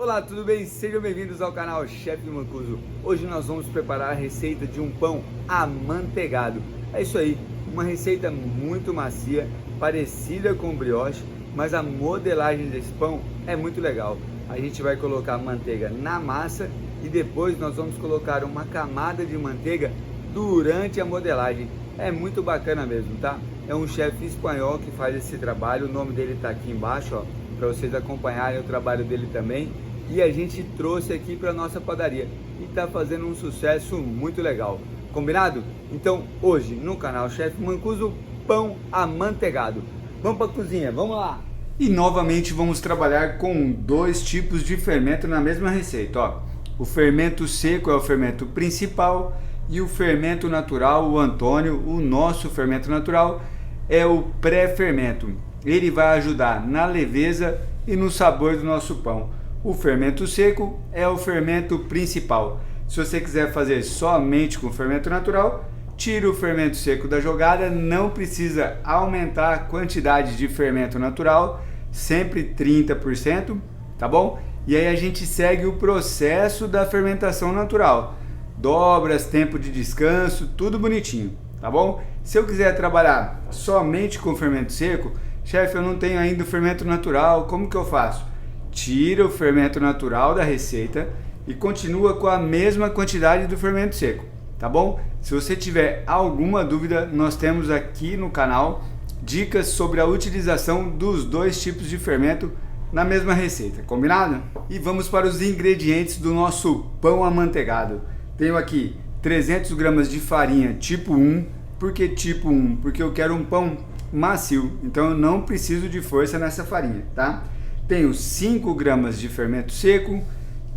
Olá, tudo bem? Sejam bem-vindos ao canal Chefe Mancuso. Hoje nós vamos preparar a receita de um pão amanteigado. É isso aí, uma receita muito macia, parecida com brioche, mas a modelagem desse pão é muito legal. A gente vai colocar manteiga na massa e depois nós vamos colocar uma camada de manteiga durante a modelagem. É muito bacana mesmo, tá? É um chefe espanhol que faz esse trabalho, o nome dele está aqui embaixo, ó, para vocês acompanharem o trabalho dele também. E a gente trouxe aqui para nossa padaria e está fazendo um sucesso muito legal. Combinado? Então hoje no canal Chefe Mancuso, pão amanteigado. Vamos para a cozinha, vamos lá! E novamente vamos trabalhar com dois tipos de fermento na mesma receita, ó. O fermento seco é o fermento principal e o fermento natural, o Antônio, o nosso fermento natural, é o pré-fermento. Ele vai ajudar na leveza e no sabor do nosso pão. O fermento seco é o fermento principal. Se você quiser fazer somente com fermento natural, tira o fermento seco da jogada, não precisa aumentar a quantidade de fermento natural, sempre 30%, tá bom? E aí a gente segue o processo da fermentação natural. Dobras, tempo de descanso, tudo bonitinho, tá bom? Se eu quiser trabalhar somente com fermento seco, chefe, eu não tenho ainda o fermento natural, como que eu faço? Tira o fermento natural da receita e continua com a mesma quantidade do fermento seco, tá bom? Se você tiver alguma dúvida, nós temos aqui no canal dicas sobre a utilização dos dois tipos de fermento na mesma receita, combinado? E vamos para os ingredientes do nosso pão amanteigado. Tenho aqui 300 gramas de farinha tipo 1. Por que tipo 1? Porque eu quero um pão macio, então eu não preciso de força nessa farinha, tá? Tenho 5 gramas de fermento seco,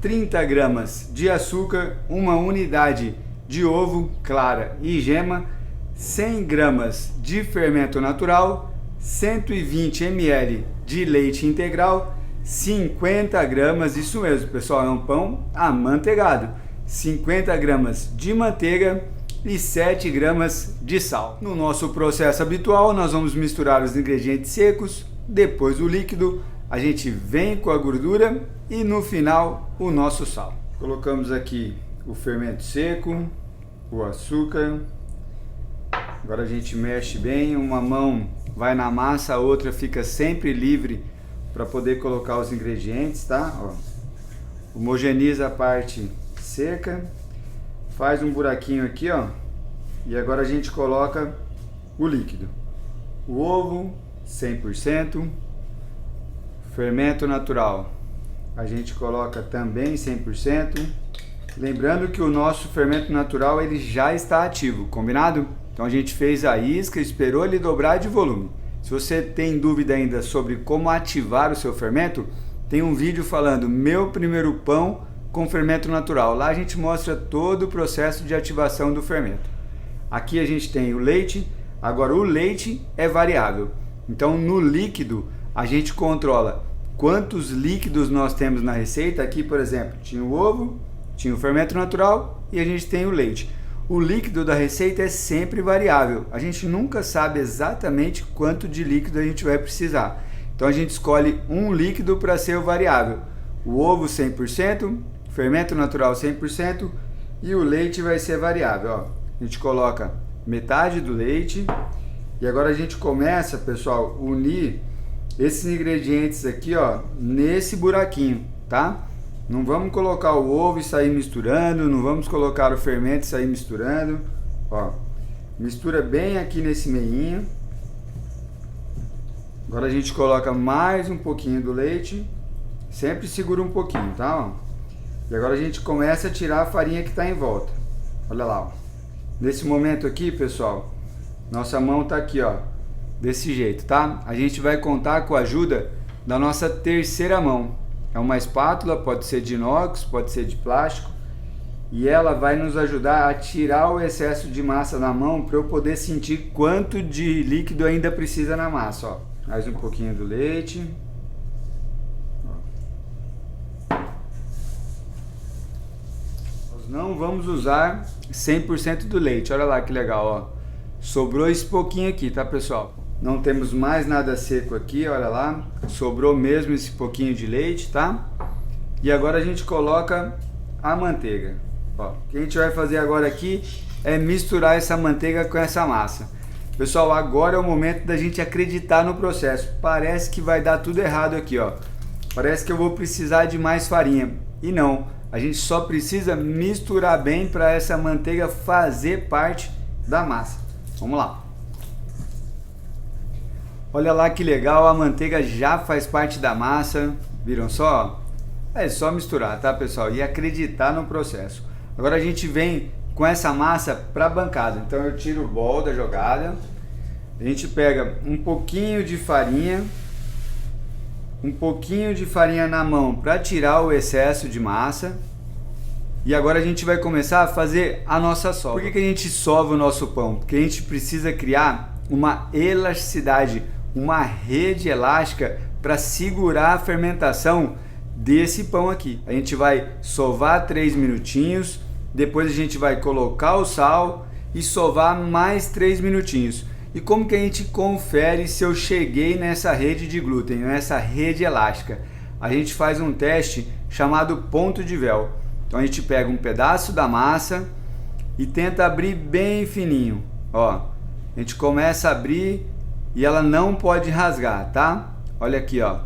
30 gramas de açúcar, uma unidade de ovo, clara e gema, 100 gramas de fermento natural, 120 ml de leite integral, 50 gramas, isso mesmo pessoal, é um pão amanteigado, 50 gramas de manteiga e 7 gramas de sal. No nosso processo habitual, nós vamos misturar os ingredientes secos, depois o líquido, a gente vem com a gordura e no final o nosso sal. Colocamos aqui o fermento seco, o açúcar. Agora a gente mexe bem, uma mão vai na massa, a outra fica sempre livre para poder colocar os ingredientes, tá? Ó. Homogeniza a parte seca, faz um buraquinho aqui, ó. E agora a gente coloca o líquido. O ovo 100%. Fermento natural, a gente coloca também 100%. Lembrando que o nosso fermento natural ele já está ativo, combinado? Então a gente fez a isca, esperou ele dobrar de volume. Se você tem dúvida ainda sobre como ativar o seu fermento, tem um vídeo falando meu primeiro pão com fermento natural. Lá a gente mostra todo o processo de ativação do fermento. Aqui a gente tem o leite, agora o leite é variável. Então no líquido a gente controla quantos líquidos nós temos na receita. Aqui, por exemplo, tinha o ovo, tinha o fermento natural e a gente tem o leite. O líquido da receita é sempre variável. A gente nunca sabe exatamente quanto de líquido a gente vai precisar. Então a gente escolhe um líquido para ser o variável. O ovo 100%, fermento natural 100% e o leite vai ser variável. Ó. A gente coloca metade do leite e agora a gente começa, pessoal, unir esses ingredientes aqui, ó, nesse buraquinho, tá? Não vamos colocar o ovo e sair misturando, não vamos colocar o fermento e sair misturando, ó. Mistura bem aqui nesse meinho. Agora a gente coloca mais um pouquinho do leite, sempre segura um pouquinho, tá? Ó. E agora a gente começa a tirar a farinha que está em volta. Olha lá, ó. Nesse momento aqui, pessoal, nossa mão tá aqui, ó. Desse jeito, tá? A gente vai contar com a ajuda da nossa terceira mão. É uma espátula, pode ser de inox, pode ser de plástico. E ela vai nos ajudar a tirar o excesso de massa na mão para eu poder sentir quanto de líquido ainda precisa na massa, ó. Mais um pouquinho do leite. Nós não vamos usar 100% do leite, olha lá que legal, ó. Sobrou esse pouquinho aqui, tá pessoal? Não temos mais nada seco aqui, olha lá. Sobrou mesmo esse pouquinho de leite, tá? E agora a gente coloca a manteiga. Ó, o que a gente vai fazer agora aqui é misturar essa manteiga com essa massa. Pessoal, agora é o momento da gente acreditar no processo. Parece que vai dar tudo errado aqui, ó. Parece que eu vou precisar de mais farinha. E não, a gente só precisa misturar bem para essa manteiga fazer parte da massa. Vamos lá. Olha lá que legal, a manteiga já faz parte da massa. Viram só? É só misturar, tá, pessoal? E acreditar no processo. Agora a gente vem com essa massa para a bancada. Então eu tiro o bol da jogada. A gente pega um pouquinho de farinha na mão para tirar o excesso de massa. E agora a gente vai começar a fazer a nossa sova. Por que a gente sova o nosso pão? Porque a gente precisa criar uma elasticidade, uma rede elástica para segurar a fermentação desse pão aqui. A gente vai sovar 3 minutinhos, depois a gente vai colocar o sal e sovar mais 3 minutinhos. E como que a gente confere se eu cheguei nessa rede de glúten, nessa rede elástica? A gente faz um teste chamado ponto de véu. Então a gente pega um pedaço da massa e tenta abrir bem fininho. Ó, a gente começa a abrir e ela não pode rasgar, tá? Olha aqui, ó.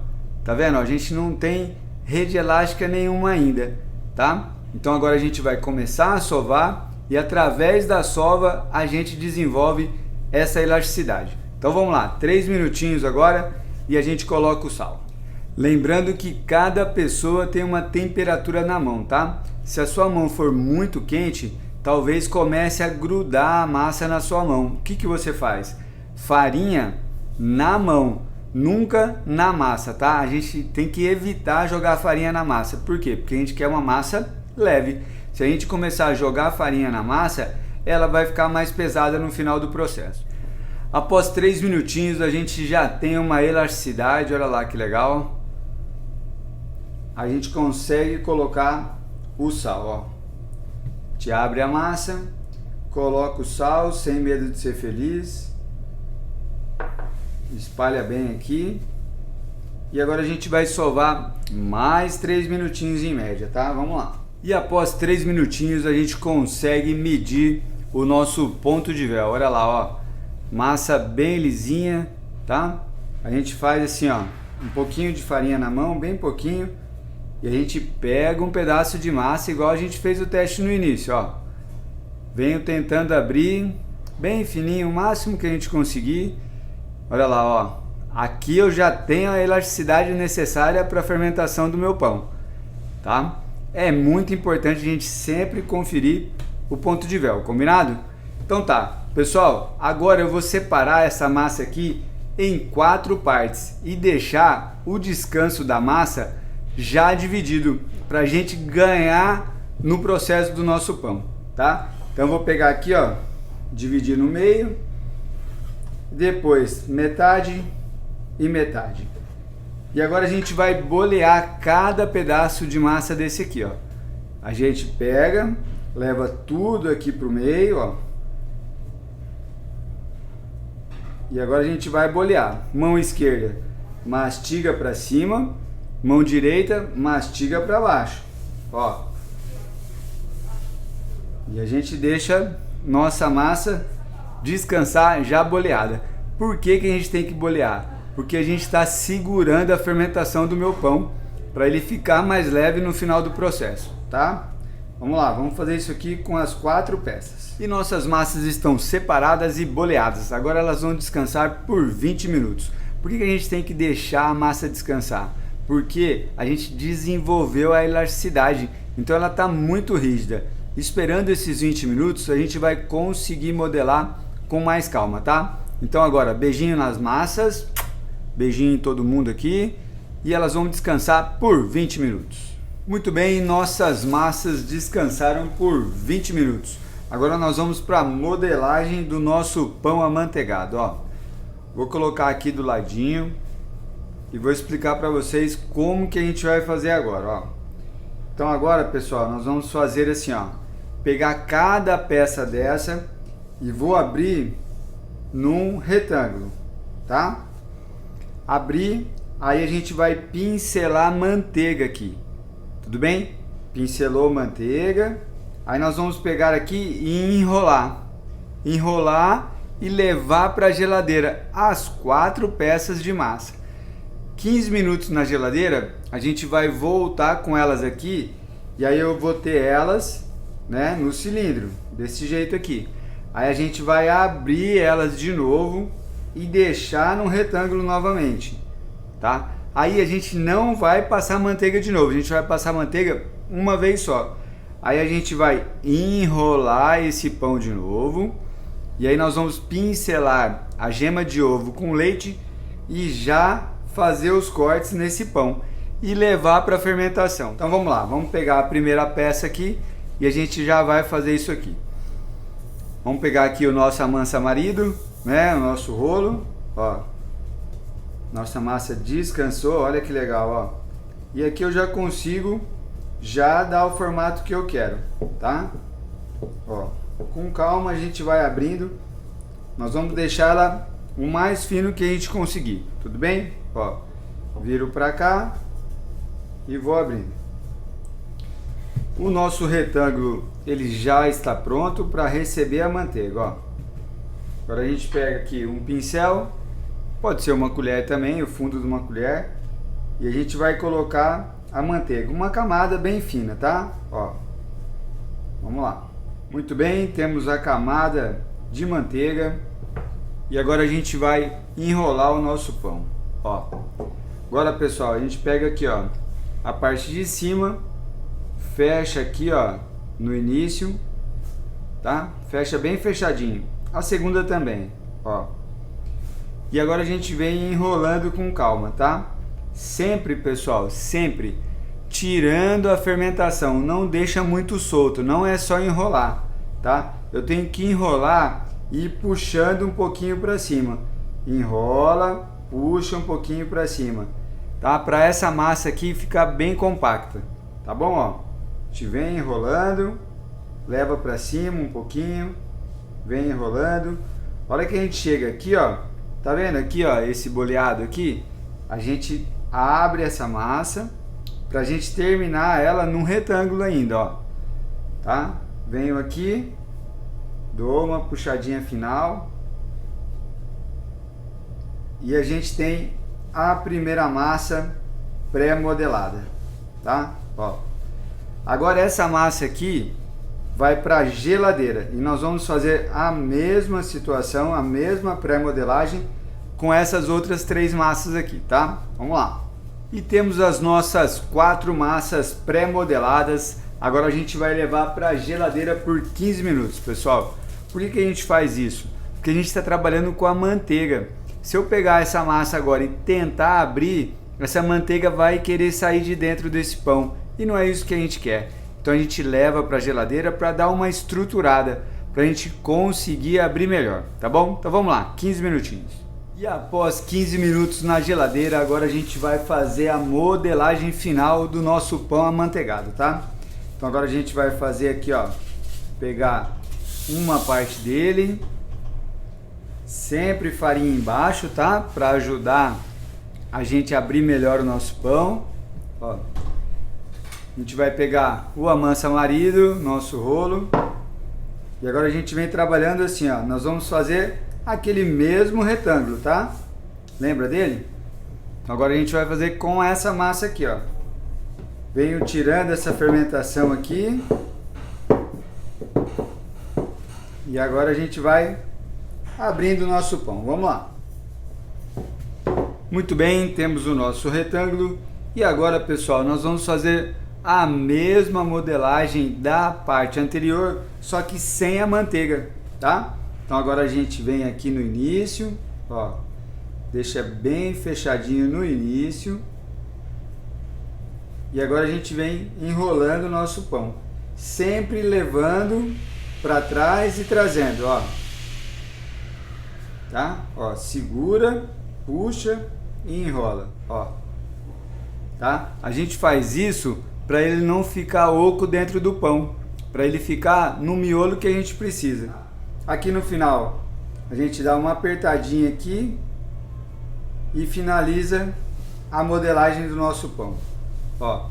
Tá vendo? A gente não tem rede elástica nenhuma ainda, tá? Então agora a gente vai começar a sovar e através da sova a gente desenvolve essa elasticidade. Então vamos lá, 3 minutinhos agora e a gente coloca o sal. Lembrando que cada pessoa tem uma temperatura na mão, tá? Se a sua mão for muito quente, talvez comece a grudar a massa na sua mão. O que você faz? Farinha na mão, nunca na massa, tá? A gente tem que evitar jogar farinha na massa. Por quê? Porque a gente quer uma massa leve. Se a gente começar a jogar farinha na massa, ela vai ficar mais pesada no final do processo. Após 3 minutinhos a gente já tem uma elasticidade, olha lá que legal. A gente consegue colocar o sal, ó. A gente abre a massa, coloca o sal sem medo de ser feliz. Espalha bem aqui. E agora a gente vai sovar mais 3 minutinhos em média, tá? Vamos lá. E após 3 minutinhos a gente consegue medir o nosso ponto de véu. Olha lá, ó. Massa bem lisinha, tá? A gente faz assim, ó, um pouquinho de farinha na mão, bem pouquinho. E a gente pega um pedaço de massa igual a gente fez o teste no início, ó. Venho tentando abrir bem fininho, o máximo que a gente conseguir. Olha lá, ó. Aqui eu já tenho a elasticidade necessária para a fermentação do meu pão, tá? É muito importante a gente sempre conferir o ponto de véu, combinado? Então tá, pessoal, agora eu vou separar essa massa aqui em 4 partes e deixar o descanso da massa já dividido para a gente ganhar no processo do nosso pão, tá? Então eu vou pegar aqui, ó, dividir no meio, depois metade e metade. E agora a gente vai bolear cada pedaço de massa desse aqui, ó. A gente pega, leva tudo aqui pro meio, ó. E agora a gente vai bolear. Mão esquerda mastiga para cima, mão direita mastiga para baixo, ó. E a gente deixa nossa massa descansar já boleada. Por que a gente tem que bolear? Porque a gente está segurando a fermentação do meu pão para ele ficar mais leve no final do processo, tá? Vamos lá, vamos fazer isso aqui com as 4 peças. E nossas massas estão separadas e boleadas. Agora elas vão descansar por 20 minutos. Por que a gente tem que deixar a massa descansar? Porque a gente desenvolveu a elasticidade, então ela está muito rígida. Esperando esses 20 minutos, a gente vai conseguir modelar com mais calma, tá? Então agora, beijinho nas massas, beijinho em todo mundo aqui, e elas vão descansar por 20 minutos. Muito bem, nossas massas descansaram por 20 minutos. Agora nós vamos para a modelagem do nosso pão amanteigado, ó. Vou colocar aqui do ladinho e vou explicar para vocês como que a gente vai fazer agora, ó. Então agora, pessoal, nós vamos fazer assim, ó. Pegar cada peça dessa e vou abrir num retângulo, tá? Abrir, aí a gente vai pincelar manteiga aqui. tudo bem? Pincelou manteiga, aí nós vamos pegar aqui e enrolar e levar para a geladeira as 4 peças de massa. 15 minutos na geladeira, a gente vai voltar com elas aqui e aí eu vou ter elas, né, no cilindro, desse jeito aqui. Aí a gente vai abrir elas de novo e deixar no retângulo novamente, tá? Aí a gente não vai passar manteiga de novo, a gente vai passar manteiga uma vez só. Aí a gente vai enrolar esse pão de novo e aí nós vamos pincelar a gema de ovo com leite e já fazer os cortes nesse pão e levar para fermentação. Então vamos lá, vamos pegar a primeira peça aqui e a gente já vai fazer isso aqui. Vamos pegar aqui o nosso amansa-marido, né, o nosso rolo, ó. Nossa massa descansou, olha que legal, ó. E aqui eu já consigo já dar o formato que eu quero, tá? Ó, com calma a gente vai abrindo. Nós vamos deixar ela o mais fino que a gente conseguir, tudo bem? Ó, viro pra cá e vou abrindo. O nosso retângulo ele já está pronto para receber a manteiga, ó. Agora a gente pega aqui um pincel, pode ser uma colher também, o fundo de uma colher, e a gente vai colocar a manteiga, uma camada bem fina, tá? Ó, vamos lá. Muito bem, temos a camada de manteiga e agora a gente vai enrolar o nosso pão, ó. Agora, pessoal, a gente pega aqui, ó, a parte de cima, fecha aqui, ó, no início, tá? Fecha bem fechadinho. A segunda também, ó. E agora a gente vem enrolando com calma, tá? Sempre, pessoal, sempre tirando a fermentação, não deixa muito solto, não é só enrolar, tá? Eu tenho que enrolar e ir puxando um pouquinho para cima. Enrola, puxa um pouquinho para cima, tá? Para essa massa aqui ficar bem compacta, tá bom, ó? A gente vem enrolando, leva para cima um pouquinho, vem enrolando. Olha que a gente chega aqui, ó. Tá vendo aqui, ó, esse boleado aqui? A gente abre essa massa pra gente terminar ela num retângulo ainda, ó. Tá? Venho aqui, dou uma puxadinha final e a gente tem a primeira massa pré-modelada, tá? Ó. Agora essa massa aqui vai para a geladeira e nós vamos fazer a mesma situação, a mesma pré-modelagem com essas outras 3 massas aqui, tá? Vamos lá. E temos as nossas 4 massas pré-modeladas. Agora a gente vai levar para a geladeira por 15 minutos, pessoal. Por que a gente faz isso? Porque a gente está trabalhando com a manteiga. Se eu pegar essa massa agora e tentar abrir, essa manteiga vai querer sair de dentro desse pão e não é isso que a gente quer. Então a gente leva para a geladeira para dar uma estruturada, para a gente conseguir abrir melhor, tá bom? Então vamos lá, 15 minutinhos. E após 15 minutos na geladeira, agora a gente vai fazer a modelagem final do nosso pão amanteigado, tá? Então agora a gente vai fazer aqui, ó, pegar uma parte dele, sempre farinha embaixo, tá? Para ajudar a gente a abrir melhor o nosso pão, ó. A gente vai pegar o amansa-marido, nosso rolo. E agora a gente vem trabalhando assim, ó. Nós vamos fazer aquele mesmo retângulo, tá? Lembra dele? Então agora a gente vai fazer com essa massa aqui, ó. Venho tirando essa fermentação aqui. E agora a gente vai abrindo o nosso pão. Vamos lá. Muito bem, temos o nosso retângulo. E agora, pessoal, nós vamos fazer a mesma modelagem da parte anterior, só que sem a manteiga, tá? Então agora a gente vem aqui no início, ó, deixa bem fechadinho no início. E agora a gente vem enrolando o nosso pão, sempre levando para trás e trazendo, ó. Tá? Ó, segura, puxa e enrola, ó. Tá? A gente faz isso para ele não ficar oco dentro do pão, para ele ficar no miolo que a gente precisa. Aqui no final, a gente dá uma apertadinha aqui e finaliza a modelagem do nosso pão. Ó,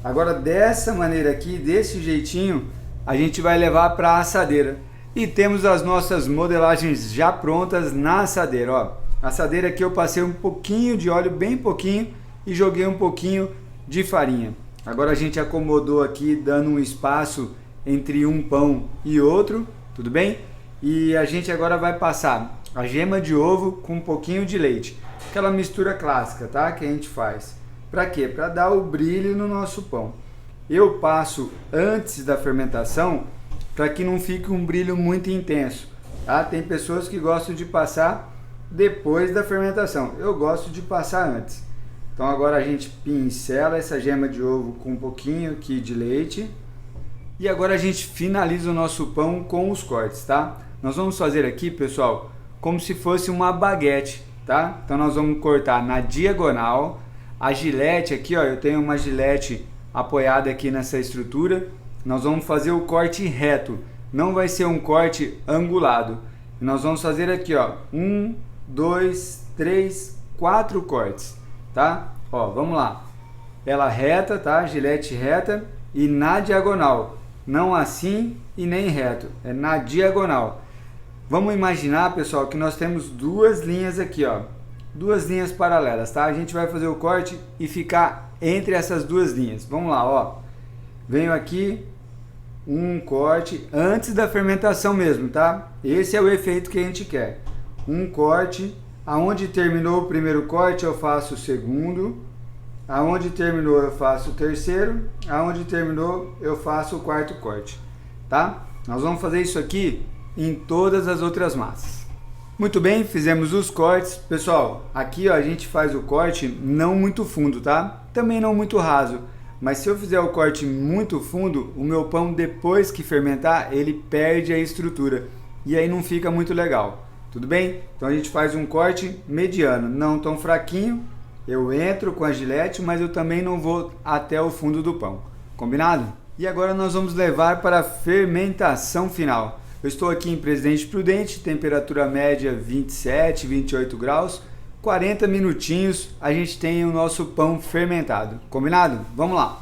Agora dessa maneira aqui, desse jeitinho, a gente vai levar para a assadeira. E temos as nossas modelagens já prontas na assadeira, ó. A assadeira aqui eu passei um pouquinho de óleo, bem pouquinho, e joguei um pouquinho de farinha. Agora a gente acomodou aqui, dando um espaço entre um pão e outro, tudo bem? E a gente agora vai passar a gema de ovo com um pouquinho de leite. Aquela mistura clássica, tá? Que a gente faz. Para quê? Para dar o brilho no nosso pão. Eu passo antes da fermentação para que não fique um brilho muito intenso, tá? Tem pessoas que gostam de passar depois da fermentação. Eu gosto de passar antes. Então agora a gente pincela essa gema de ovo com um pouquinho aqui de leite. E agora a gente finaliza o nosso pão com os cortes, tá? Nós vamos fazer aqui, pessoal, como se fosse uma baguete, tá? Então nós vamos cortar na diagonal. A gilete aqui, ó, eu tenho uma gilete apoiada aqui nessa estrutura. Nós vamos fazer o corte reto, não vai ser um corte angulado. Nós vamos fazer aqui, ó, 1, 2, 3, 4 cortes, tá? Ó, vamos lá. Ela reta, tá? Gilete reta e na diagonal. Não assim e nem reto, é na diagonal. Vamos imaginar, pessoal, que nós temos duas linhas aqui, ó. Duas linhas paralelas, tá? A gente vai fazer o corte e ficar entre essas duas linhas. Vamos lá, ó. Venho aqui, um corte antes da fermentação mesmo, tá? Esse é o efeito que a gente quer. Um corte, aonde terminou o primeiro corte eu faço o segundo, aonde terminou eu faço o terceiro, aonde terminou eu faço o quarto corte, tá? Nós vamos fazer isso aqui em todas as outras massas. Muito bem, fizemos os cortes. Pessoal, aqui ó, a gente faz o corte não muito fundo, tá? Também não muito raso. Mas se eu fizer o corte muito fundo, o meu pão depois que fermentar, ele perde a estrutura. E aí não fica muito legal. Tudo bem? Então a gente faz um corte mediano, não tão fraquinho. Eu entro com a gilete, mas eu também não vou até o fundo do pão. Combinado? E agora nós vamos levar para a fermentação final. Eu estou aqui em Presidente Prudente, temperatura média 27, 28 graus. 40 minutinhos a gente tem o nosso pão fermentado. Combinado? Vamos lá!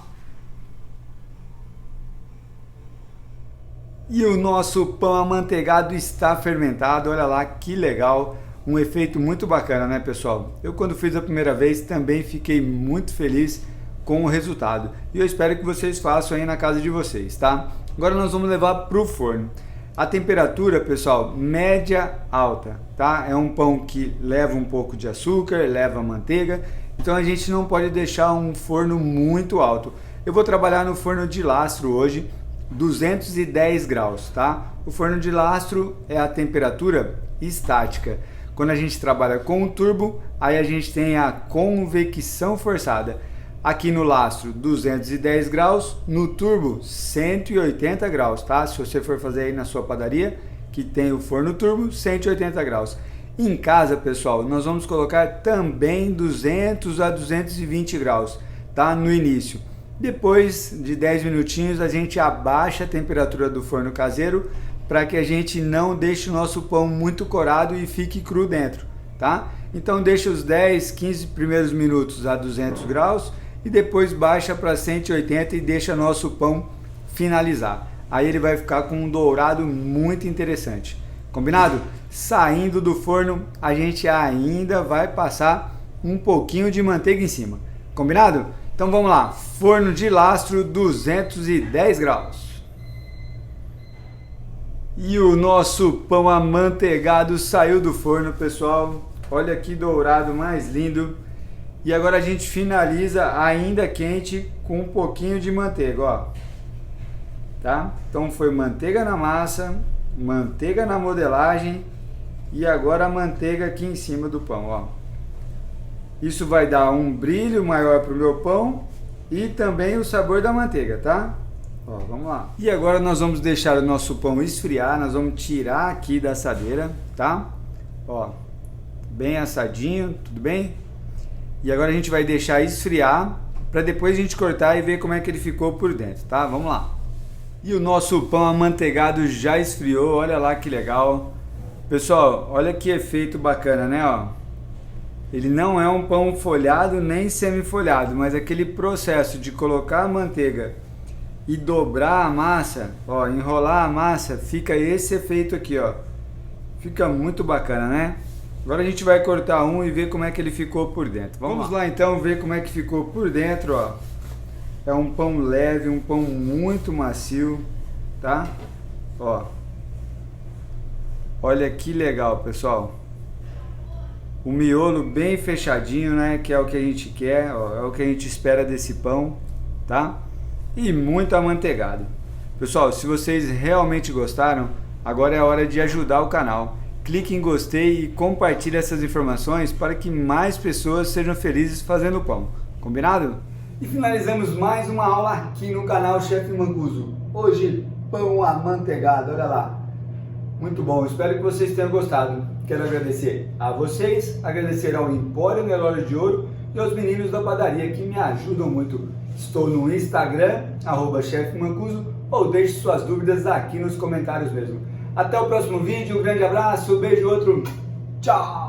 E o nosso pão amanteigado está fermentado. Olha lá que legal! Um efeito muito bacana, né, pessoal? Eu quando fiz a primeira vez também fiquei muito feliz com o resultado. E eu espero que vocês façam aí na casa de vocês, tá? Agora nós vamos levar para o forno. A temperatura, pessoal, média alta, tá? É um pão que leva um pouco de açúcar, leva manteiga, então a gente não pode deixar um forno muito alto. Eu vou trabalhar no forno de lastro hoje, 210 graus, tá? O forno de lastro é a temperatura estática. Quando a gente trabalha com o turbo, aí a gente tem a convecção forçada. Aqui no lastro 210 graus, no turbo 180 graus, tá? Se você for fazer aí na sua padaria, que tem o forno turbo, 180 graus. Em casa, pessoal, nós vamos colocar também 200 a 220 graus, tá? No início. Depois de 10 minutinhos, a gente abaixa a temperatura do forno caseiro para que a gente não deixe o nosso pão muito corado e fique cru dentro, tá? Então deixa os 10, 15 primeiros minutos a 200 graus e depois baixa para 180 e deixa nosso pão finalizar. Aí ele vai ficar com um dourado muito interessante. Combinado? Saindo do forno, a gente ainda vai passar um pouquinho de manteiga em cima. Combinado? Então vamos lá. Forno de lastro 210 graus. E o nosso pão amanteigado saiu do forno, pessoal. Olha que dourado mais lindo. E agora a gente finaliza ainda quente com um pouquinho de manteiga, ó. Tá? Então foi manteiga na massa, manteiga na modelagem e agora a manteiga aqui em cima do pão, ó. Isso vai dar um brilho maior pro meu pão e também o sabor da manteiga, tá? Ó, vamos lá. E agora nós vamos deixar o nosso pão esfriar, nós vamos tirar aqui da assadeira, tá? Ó, bem assadinho, tudo bem? E agora a gente vai deixar esfriar para depois a gente cortar e ver como é que ele ficou por dentro, tá? Vamos lá. E o nosso pão amanteigado já esfriou, olha lá que legal. Pessoal, olha que efeito bacana, né? Ó. Ele não é um pão folhado nem semi-folhado, mas aquele processo de colocar a manteiga e dobrar a massa, ó, enrolar a massa, fica esse efeito aqui, ó. Fica muito bacana, né? Agora a gente vai cortar um e ver como é que ele ficou por dentro. Vamos lá então ver como é que ficou por dentro, ó. É um pão leve, um pão muito macio, tá? Ó. Olha que legal, pessoal. O miolo bem fechadinho, né? Que é o que a gente quer, ó, é o que a gente espera desse pão, tá? E muito amanteigado. Pessoal, se vocês realmente gostaram, agora é a hora de ajudar o canal. Clique em gostei e compartilhe essas informações para que mais pessoas sejam felizes fazendo pão. Combinado? E finalizamos mais uma aula aqui no canal Chefe Mancuso. Hoje, pão amanteigado, olha lá. Muito bom, espero que vocês tenham gostado. Quero agradecer a vocês, agradecer ao Empório Nelório de Ouro e aos meninos da padaria que me ajudam muito. Estou no Instagram, @chefmancuso, ou deixe suas dúvidas aqui nos comentários mesmo. Até o próximo vídeo, um grande abraço, beijo, outro, tchau!